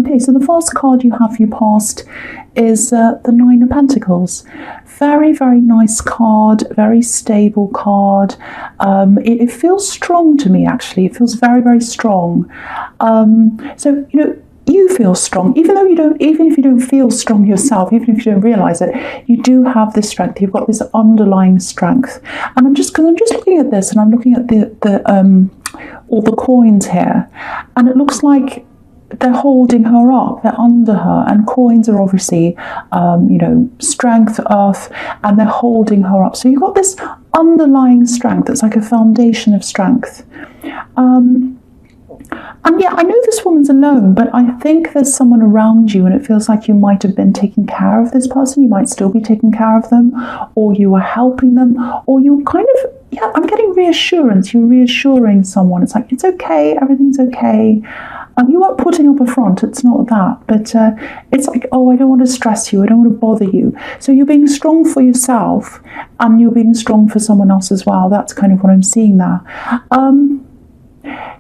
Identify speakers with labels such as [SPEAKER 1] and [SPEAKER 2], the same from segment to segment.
[SPEAKER 1] Okay, so the first card you have for your past is the Nine of Pentacles. Very, very nice card, very stable card. It feels strong to me, actually. It feels very, very strong. So, you feel strong, even if you don't feel strong yourself, even if you don't realize it, you do have this strength. You've got this underlying strength. And I'm just looking at this, and I'm looking at all the coins here, and it looks like they're holding her up, they're under her, and coins are obviously, strength, earth, and they're holding her up. So you've got this underlying strength. It's like a foundation of strength. And yeah, I know this woman's alone, but I think there's someone around you, and it feels like you might have been taking care of this person. You might still be taking care of them, or you were helping them, or you kind of, I'm getting reassurance. You're reassuring someone. It's like, it's okay, everything's okay. You weren't putting up a front, it's not that, but it's like, oh, I don't want to stress you, I don't want to bother you. So you're being strong for yourself, and you're being strong for someone else as well. That's kind of what I'm seeing there.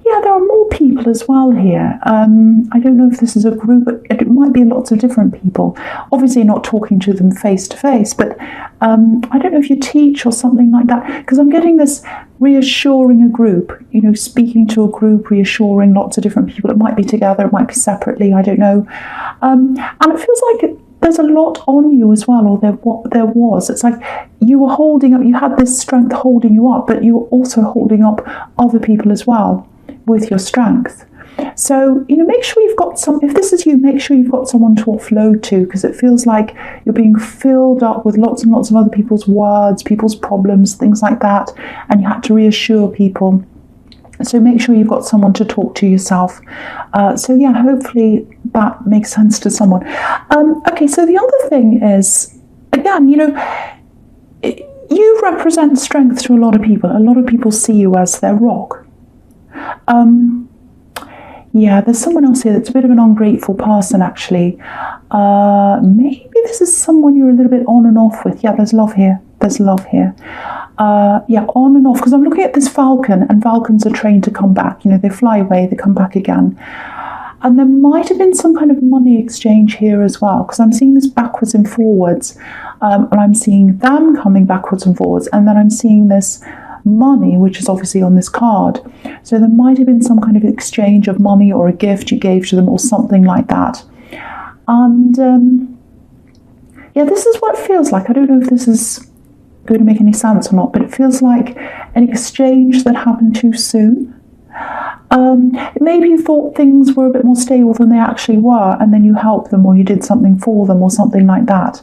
[SPEAKER 1] Yeah, there are more people as well here. I don't know if this is a group, it might be lots of different people. Obviously not talking to them face to face, but I don't know if you teach or something like that, because I'm getting this reassuring a group, speaking to a group, reassuring lots of different people. It might be together, it might be separately, I don't know. And it feels like there's a lot on you as well, or there was. It's like you were holding up, you had this strength holding you up, but you were also holding up other people as well with your strength. So, make sure you've got if this is you, make sure you've got someone to offload to, because it feels like you're being filled up with lots and lots of other people's words, people's problems, things like that, and you had to reassure people. So make sure you've got someone to talk to yourself. So yeah, hopefully that makes sense to someone. Okay, so the other thing is, again, you represent strength to a lot of people. A lot of people see you as their rock. Yeah, there's someone else here that's a bit of an ungrateful person, actually. Maybe this is someone you're a little bit on and off with. Yeah, there's love here. There's love here. Yeah, on and off, because I'm looking at this falcon, and falcons are trained to come back. They fly away, they come back again. And there might have been some kind of money exchange here as well, because I'm seeing this backwards and forwards, and I'm seeing them coming backwards and forwards, and then I'm seeing this money, which is obviously on this card. So there might have been some kind of exchange of money or a gift you gave to them or something like that. And yeah, this is what it feels like. I don't know if this is going to make any sense or not, but it feels like an exchange that happened too soon. Maybe you thought things were a bit more stable than they actually were, and then you helped them, or you did something for them, or something like that.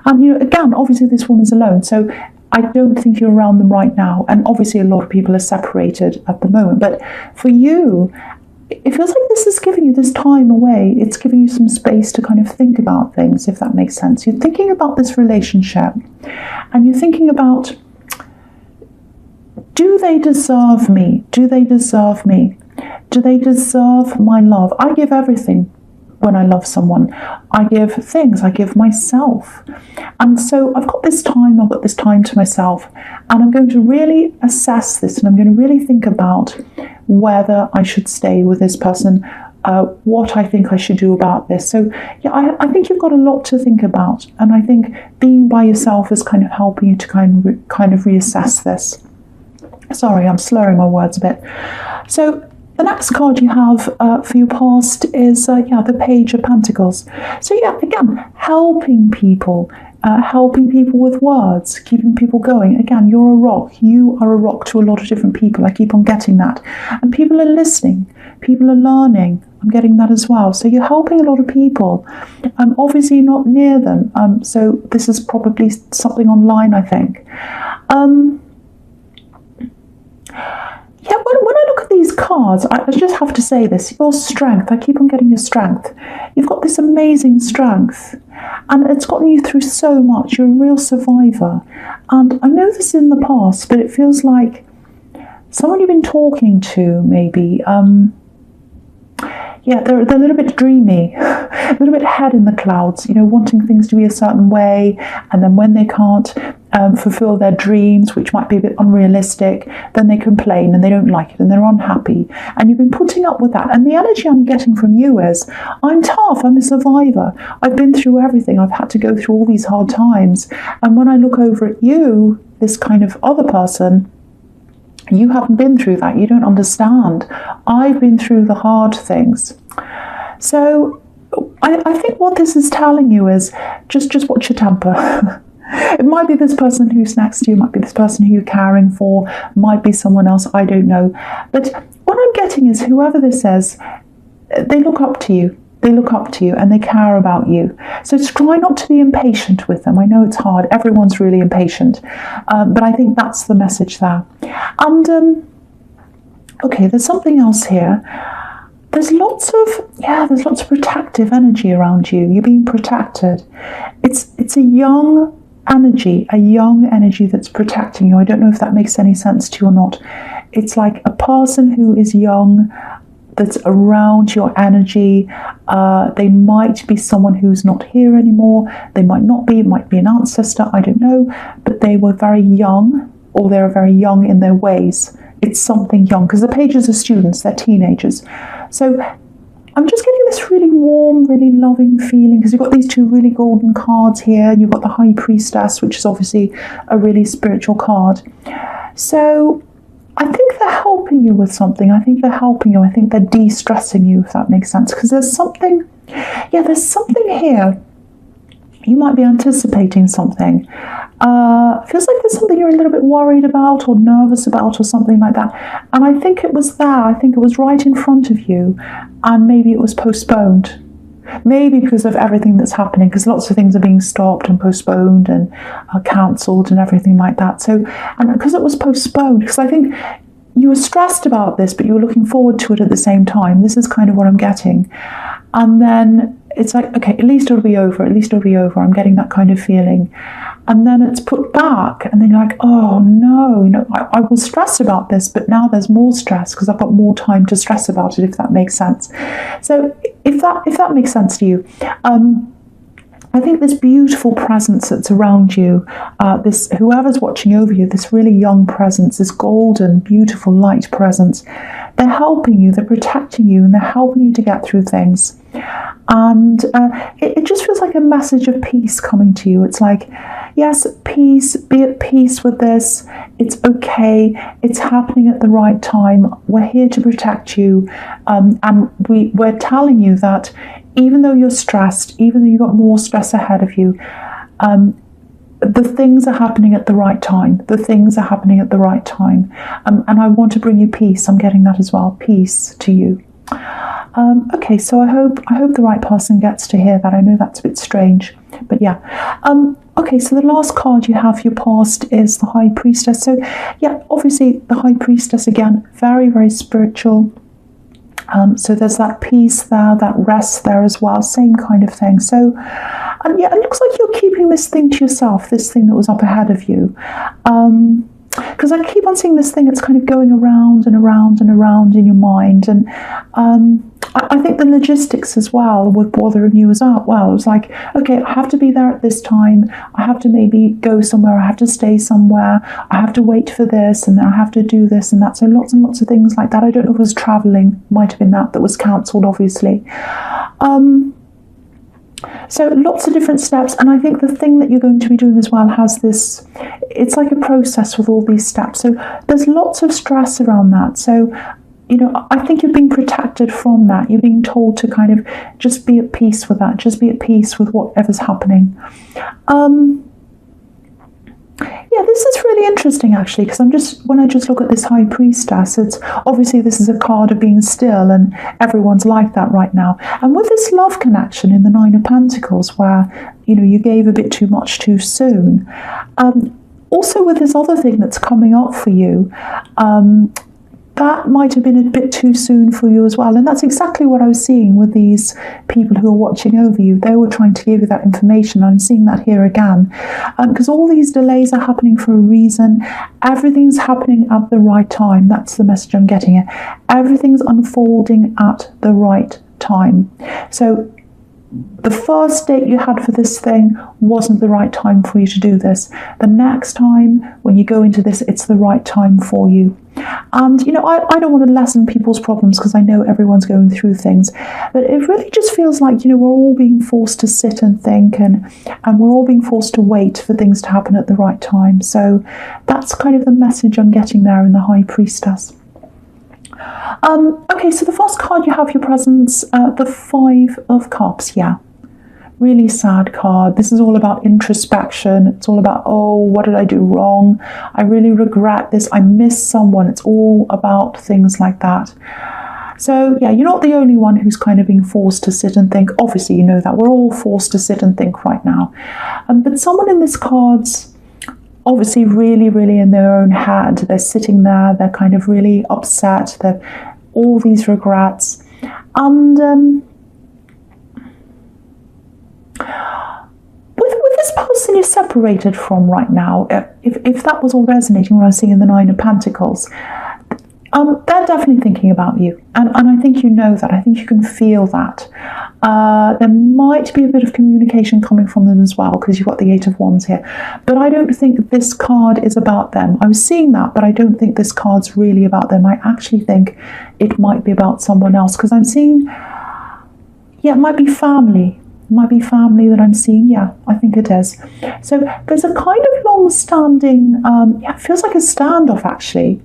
[SPEAKER 1] And again, obviously this woman's alone, so I don't think you're around them right now, and obviously a lot of people are separated at the moment, but for you, it feels like this is giving you this time away. It's giving you some space to kind of think about things, if that makes sense. You're thinking about this relationship, and you're thinking about, do they deserve me? Do they deserve me? Do they deserve my love? I give everything when I love someone. I give things, I give myself. And so I've got this time to myself, and I'm going to really assess this, and I'm going to really think about whether I should stay with this person, what I think I should do about this. So yeah, I think you've got a lot to think about, and I think being by yourself is kind of helping you to kind of reassess this. Sorry, I'm slurring my words a bit. So the next card you have for your past is the Page of Pentacles. So yeah, again, helping people with words, keeping people going. Again, you're a rock. You are a rock to a lot of different people. I keep on getting that. And people are listening. People are learning. I'm getting that as well. So you're helping a lot of people. Obviously you're not near them. So this is probably something online, I think. Yeah, when I look at these cards, I just have to say this. Your strength, I keep on getting your strength. You've got this amazing strength, and it's gotten you through so much. You're a real survivor. And I know this in the past, but it feels like someone you've been talking to, maybe, yeah, they're a little bit dreamy. a little bit head in the clouds, wanting things to be a certain way, and then when they can't fulfill their dreams, which might be a bit unrealistic, then they complain and they don't like it and they're unhappy. And you've been putting up with that. And the energy I'm getting from you is, I'm tough, I'm a survivor. I've been through everything. I've had to go through all these hard times. And when I look over at you, this kind of other person, you haven't been through that. You don't understand. I've been through the hard things. So I think what this is telling you is just watch your temper. It might be this person who's next to you, might be this person who you're caring for, might be someone else, I don't know. But what I'm getting is, whoever this is, they look up to you. They look up to you and they care about you. So try not to be impatient with them. I know it's hard. Everyone's really impatient. But I think that's the message there. And, okay, there's something else here. There's lots of protective energy around you. You're being protected. It's a young energy that's protecting you. I don't know if that makes any sense to you or not. It's like a person who is young that's around your energy. They might be someone who's not here anymore. They might not be. It might be an ancestor. I don't know. But they were very young, or they're very young in their ways. It's something young, because the pages are students. They're teenagers. So I'm just getting this really warm, really loving feeling, because you've got these two really golden cards here, and you've got the High Priestess, which is obviously a really spiritual card. So I think they're helping you with something. I think they're helping you. I think they're de-stressing you, if that makes sense. Because there's something here. You might be anticipating something. Feels like there's something you're a little bit worried about or nervous about or something like that. And I think it was there. I think it was right in front of you. And maybe it was postponed. Maybe because of everything that's happening, because lots of things are being stopped and postponed and cancelled and everything like that. So, and because it was postponed, because I think you were stressed about this, but you were looking forward to it at the same time. This is kind of what I'm getting. And then it's like, okay, at least it'll be over. At least it'll be over. I'm getting that kind of feeling. And then it's put back, and then you're like, oh no, I was stressed about this, but now there's more stress because I've got more time to stress about it, if that makes sense. So if that makes sense to you, I think this beautiful presence that's around you, this whoever's watching over you, this really young presence, this golden, beautiful light presence, they're helping you, they're protecting you, and they're helping you to get through things. And it just feels like a message of peace coming to you. It's like, yes, peace, be at peace with this. It's okay. It's happening at the right time. We're here to protect you. And we're telling you that even though you're stressed, even though you've got more stress ahead of you, the things are happening at the right time. The things are happening at the right time. And I want to bring you peace. I'm getting that as well. Peace to you. Okay, so I hope the right person gets to hear that. I know that's a bit strange, but yeah. Okay, so the last card you have, your past, is the High Priestess. So yeah, obviously the High Priestess, again, very, very spiritual. So there's that peace there, that rest there as well, same kind of thing. So yeah, it looks like you're keeping this thing to yourself, this thing that was up ahead of you. Because I keep on seeing this thing that's kind of going around and around and around in your mind. And I think the logistics as well were bothering you as well. It was like, okay, I have to be there at this time. I have to maybe go somewhere. I have to stay somewhere. I have to wait for this, and then I have to do this and that. So lots and lots of things like that. I don't know if it was travelling. Might have been that was cancelled, obviously. So lots of different steps, and I think the thing that you're going to be doing as well has this, it's like a process with all these steps. So there's lots of stress around that. So, I think you're being protected from that. You're being told to kind of just be at peace with that. Just be at peace with whatever's happening. Yeah, this is really interesting actually, because when I just look at this High Priestess, it's obviously this is a card of being still, and everyone's like that right now. And with this love connection in the Nine of Pentacles, where you gave a bit too much too soon. Also with this other thing that's coming up for you, that might have been a bit too soon for you as well. And that's exactly what I was seeing with these people who are watching over you. They were trying to give you that information. I'm seeing that here again. Because all these delays are happening for a reason. Everything's happening at the right time. That's the message I'm getting here. Everything's unfolding at the right time. So the first date you had for this thing wasn't the right time for you to do this. The next time when you go into this, it's the right time for you. And, you know, I don't want to lessen people's problems because I know everyone's going through things. But it really just feels like, you know, we're all being forced to sit and think, and we're all being forced to wait for things to happen at the right time. So that's kind of the message I'm getting there in the High Priestess. Okay, so the first card you have your presence, the Five of Cups. Yeah, really sad card. This is all about introspection. It's all about, oh, what did I do wrong? I really regret this. I missed someone. It's all about things like that. So yeah, you're not the only one who's kind of being forced to sit and think. Obviously, you know that. We're all forced to sit and think right now. But someone in this card's obviously really, really in their own head. They're sitting there, they're kind of really upset, they've all these regrets. And with this person you're separated from right now, if that was all resonating when I was seeing the Nine of Pentacles, they're definitely thinking about you. And I think you know that. I think you can feel that. There might be a bit of communication coming from them as well, because you've got the Eight of Wands here. But I don't think this card is about them. I was seeing that, but I don't think this card's really about them. I actually think it might be about someone else, because I'm seeing, yeah, it might be family. It might be family that I'm seeing. Yeah, I think it is. So there's a kind of long-standing, yeah, it feels like a standoff actually.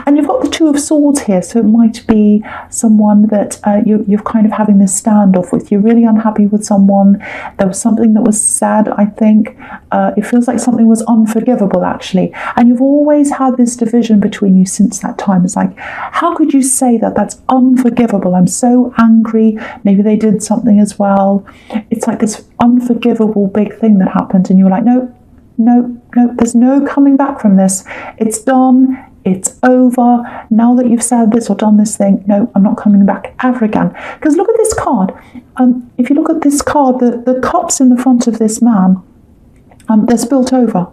[SPEAKER 1] And you've got the Two of Swords here, so it might be someone that you're kind of having this standoff with. You're really unhappy with someone. There was something that was said, I think. It feels like something was unforgivable, actually. And you've always had this division between you since that time. It's like, how could you say that? That's unforgivable. I'm so angry. Maybe they did something as well. It's like this unforgivable big thing that happened. And you're like, no, there's no coming back from this. It's done. It's over. Now that you've said this or done this thing, no, I'm not coming back ever again. Because look at this card. If you look at this card, the cups in the front of this man, they're spilt over.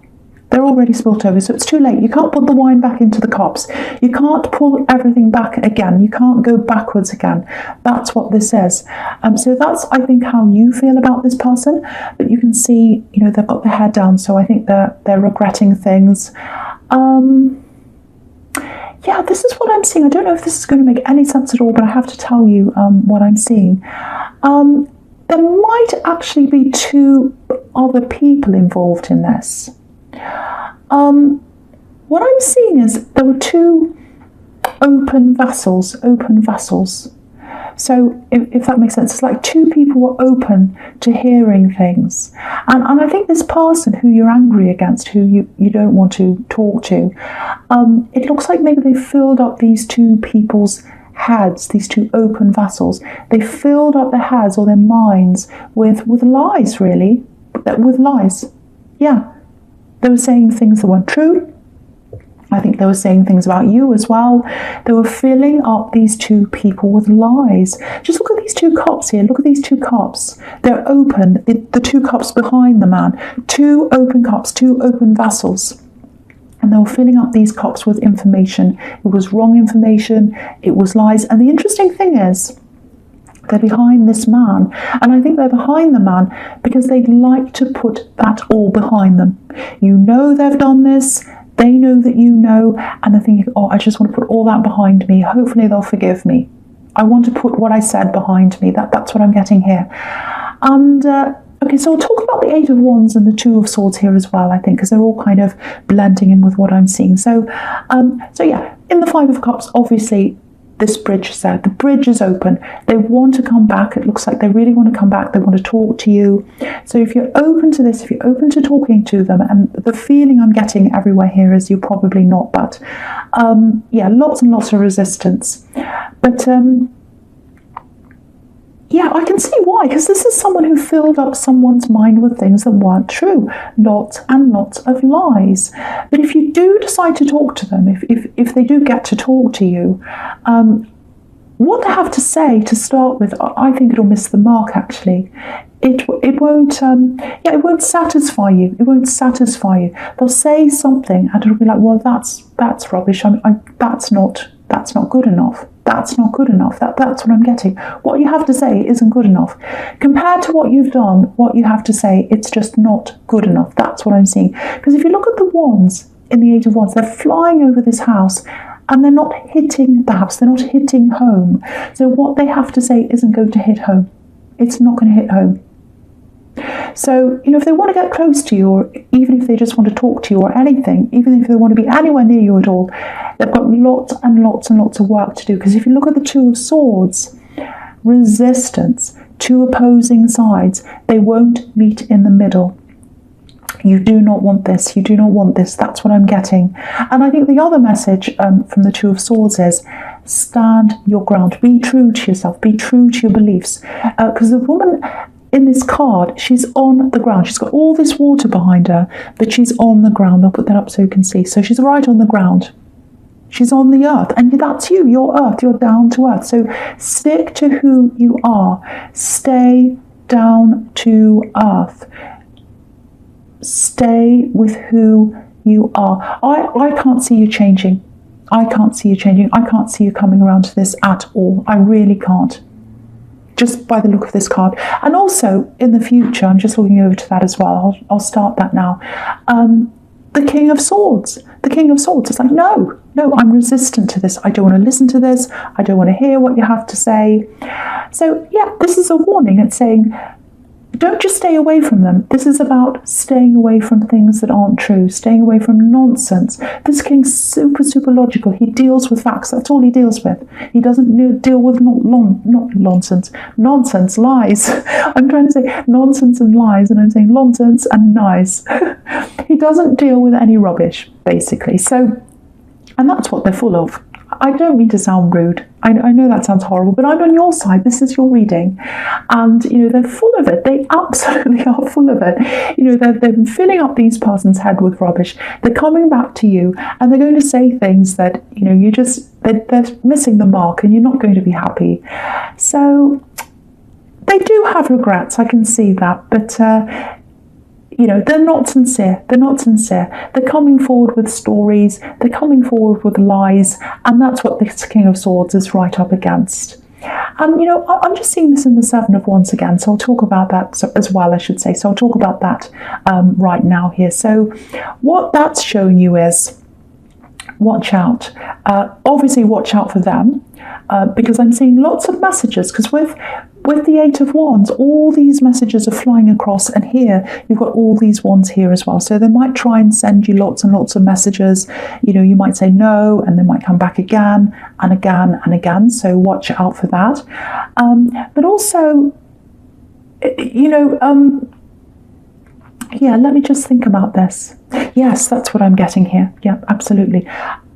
[SPEAKER 1] They're already spilt over, so it's too late. You can't put the wine back into the cups. You can't pull everything back again. You can't go backwards again. That's what this is. So that's, I think, how you feel about this person. But you can see, you know, they've got their head down, so I think they're regretting things. Yeah, this is what I'm seeing. I don't know if this is going to make any sense at all, but I have to tell you what I'm seeing. There might actually be two other people involved in this. What I'm seeing is there were two open vessels. So if that makes sense, it's like two people were open to hearing things. And I think this person who you're angry against, who you don't want to talk to, it looks like maybe they filled up these two people's heads, these two open vessels. They filled up their heads or their minds with lies, really. With lies. Yeah. They were saying things that weren't true. I think they were saying things about you as well. They were filling up these two people with lies. Just look at these two cups here. Look at these two cups. They're open. The two cups behind the man. Two open cups, two open vessels. And they were filling up these cups with information. It was wrong information. It was lies. And the interesting thing is, they're behind this man. And I think they're behind the man because they'd like to put that all behind them. You know they've done this. They know that you know, and they're thinking, oh, I just want to put all that behind me. Hopefully they'll forgive me. I want to put what I said behind me. That's what I'm getting here. And, okay, so I'll talk about the Eight of Wands and the Two of Swords here as well, I think, because they're all kind of blending in with what I'm seeing. So yeah, in the Five of Cups, obviously, this bridge is there. The bridge is open. They want to come back. It looks like they really want to come back. They want to talk to you. So if you're open to this, if you're open to talking to them, and the feeling I'm getting everywhere here is you're probably not, but yeah, lots and lots of resistance. But yeah, I can see why, because this is someone who filled up someone's mind with things that weren't true. Lots and lots of lies. But if you do decide to talk to them, if they do get to talk to you, what they have to say to start with, I think it'll miss the mark, actually. It won't, yeah, it won't satisfy you. It won't satisfy you. They'll say something and it'll be like, well, that's rubbish. That's not good enough. That's not good enough. That's what I'm getting. What you have to say isn't good enough. Compared to what you've done, what you have to say, it's just not good enough. That's what I'm seeing. Because if you look at the wands in the Eight of Wands, they're flying over this house and they're not hitting the house. They're not hitting home. So what they have to say isn't going to hit home. It's not going to hit home. So, if they want to get close to you, or even if they just want to talk to you or anything, even if they want to be anywhere near you at all, they've got lots and lots and lots of work to do. Because if you look at the Two of Swords, resistance, two opposing sides, they won't meet in the middle. You do not want this. You do not want this. That's what I'm getting. And I think the other message from the Two of Swords is stand your ground. Be true to yourself. Be true to your beliefs. Because the woman in this card, she's on the ground. She's got all this water behind her, but she's on the ground. I'll put that up so you can see. So she's right on the ground. She's on the earth, and that's you. You're earth. You're down to earth. So stick to who you are. Stay down to earth. Stay with who you are. I can't see you changing. I can't see you changing. I can't see you coming around to this at all. I really can't. Just by the look of this card. And also, in the future, I'm just looking over to that as well. I'll start that now. The King of Swords. The King of Swords is like, no, I'm resistant to this. I don't want to listen to this. I don't want to hear what you have to say. So, yeah, this is a warning. It's saying, don't just stay away from them. This is about staying away from things that aren't true, staying away from nonsense. This king's super, super logical. He deals with facts. That's all he deals with. He doesn't deal with nonsense, lies. I'm trying to say nonsense and lies, and I'm saying nonsense and lies. He doesn't deal with any rubbish, basically. So, and that's what they're full of. I don't mean to sound rude. I know that sounds horrible, but I'm on your side. This is your reading. And, they're full of it. They absolutely are full of it. They're filling up these person's head with rubbish. They're coming back to you and they're going to say things that, they're missing the mark and you're not going to be happy. So they do have regrets. I can see that. But, they're not sincere. They're not sincere. They're coming forward with stories. They're coming forward with lies. And that's what this King of Swords is right up against. And, I'm just seeing this in the Seven of Wands again. So I'll talk about that as well, I should say. So I'll talk about that right now here. So what that's showing you is, watch out. Obviously, watch out for them. Because I'm seeing lots of messages. Because with the Eight of Wands, all these messages are flying across, and here you've got all these wands here as well. So they might try and send you lots and lots of messages. You might say no, and they might come back again and again and again. So watch out for that. But also, yeah, let me just think about this. Yes, that's what I'm getting here. Yeah, absolutely.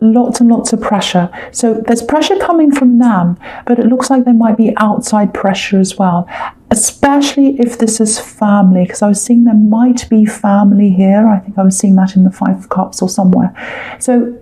[SPEAKER 1] Lots and lots of pressure. So there's pressure coming from them, but it looks like there might be outside pressure as well, especially if this is family, because I was seeing there might be family here. I think I was seeing that in the Five of Cups or somewhere. So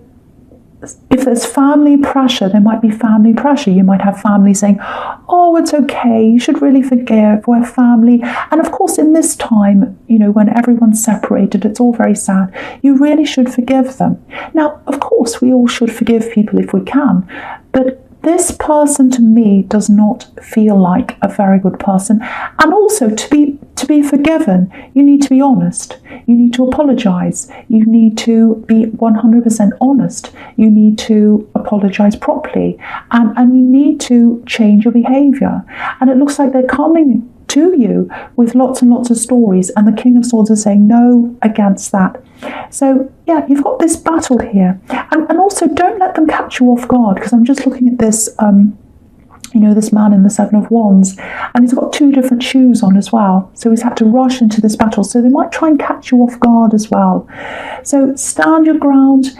[SPEAKER 1] if there's family pressure, there might be family pressure. You might have family saying, oh, it's okay, you should really forgive, we're family. And of course, in this time, when everyone's separated, it's all very sad. You really should forgive them. Now, of course, we all should forgive people if we can, but this person to me does not feel like a very good person. And also, to be forgiven, you need to be honest. You need to apologise. You need to be 100% honest. You need to apologise properly. And you need to change your behaviour. And it looks like they're coming to you with lots and lots of stories, and the King of Swords is saying no against that. So yeah, you've got this battle here, and also don't let them catch you off guard, because I'm just looking at this this man in the Seven of Wands, and he's got two different shoes on as well, so he's had to rush into this battle, so they might try and catch you off guard as well. So stand your ground,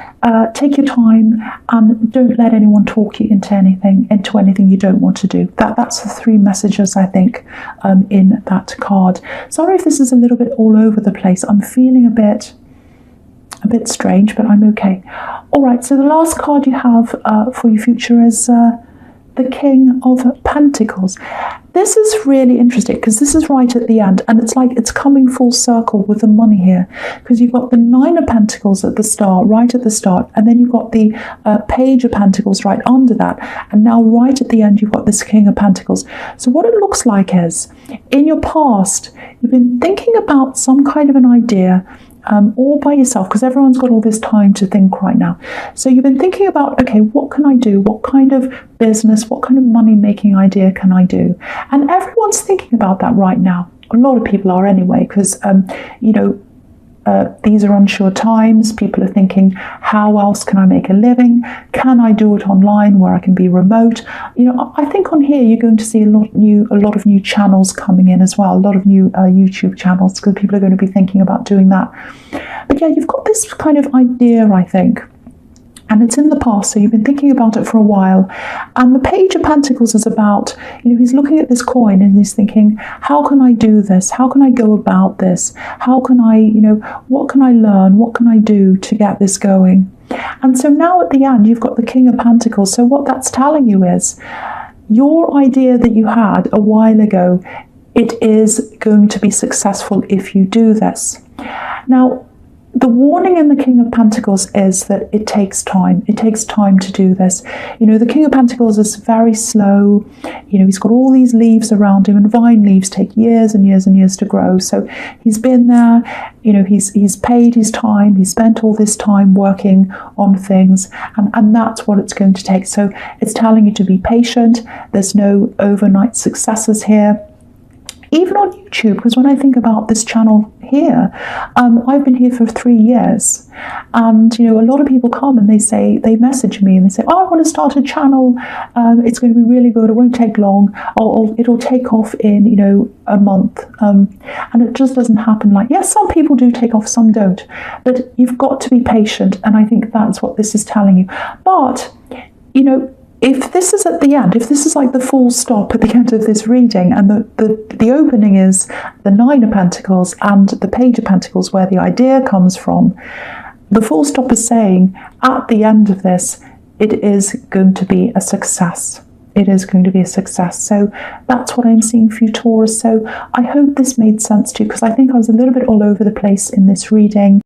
[SPEAKER 1] take your time, and don't let anyone talk you into anything you don't want to do. That's the three messages, I think, in that card. Sorry if this is a little bit all over the place. I'm feeling a bit strange, but I'm okay. All right, so the last card you have for your future is the King of Pentacles. this is really interesting because this is right at the end, and it's like it's coming full circle with the money here, because you've got the Nine of Pentacles at the start, right at the start, and then you've got the Page of Pentacles right under that, and now right at the end you've got this King of Pentacles. So what it looks like is, in your past, you've been thinking about some kind of an idea, all by yourself, because everyone's got all this time to think right now. So you've been thinking about, okay, what can I do? What kind of business, what kind of money-making idea can I do? And everyone's thinking about that right now. A lot of people are anyway, because, these are unsure times. People are thinking, how else can I make a living? Can I do it online where I can be remote? I think on here you're going to see a lot of new channels coming in as well, a lot of new YouTube channels, because people are going to be thinking about doing that. But yeah, you've got this kind of idea, I think, and it's in the past, so you've been thinking about it for a while. And the Page of Pentacles is about, he's looking at this coin and he's thinking, how can I do this? How can I go about this? How can I, what can I learn? What can I do to get this going? And so now at the end, you've got the King of Pentacles. So what that's telling you is, your idea that you had a while ago, it is going to be successful if you do this. Now, the warning in the King of Pentacles is that it takes time. It takes time to do this. The King of Pentacles is very slow. He's got all these leaves around him, and vine leaves take years and years and years to grow. So he's been there, he's paid his time. He's spent all this time working on things, and that's what it's going to take. So it's telling you to be patient. There's no overnight successes here. Even on YouTube, because when I think about this channel here, I've been here for 3 years, and a lot of people come and they message me and they say, oh, I want to start a channel, it's going to be really good, it won't take long, or it'll take off in a month, and it just doesn't happen like, yes, some people do take off, some don't, but you've got to be patient, and I think that's what this is telling you. But if this is at the end, if this is like the full stop at the end of this reading, and the opening is the Nine of Pentacles and the Page of Pentacles, where the idea comes from, the full stop is saying at the end of this, it is going to be a success. It is going to be a success. So that's what I'm seeing for you, Taurus. So I hope this made sense to you, because I think I was a little bit all over the place in this reading.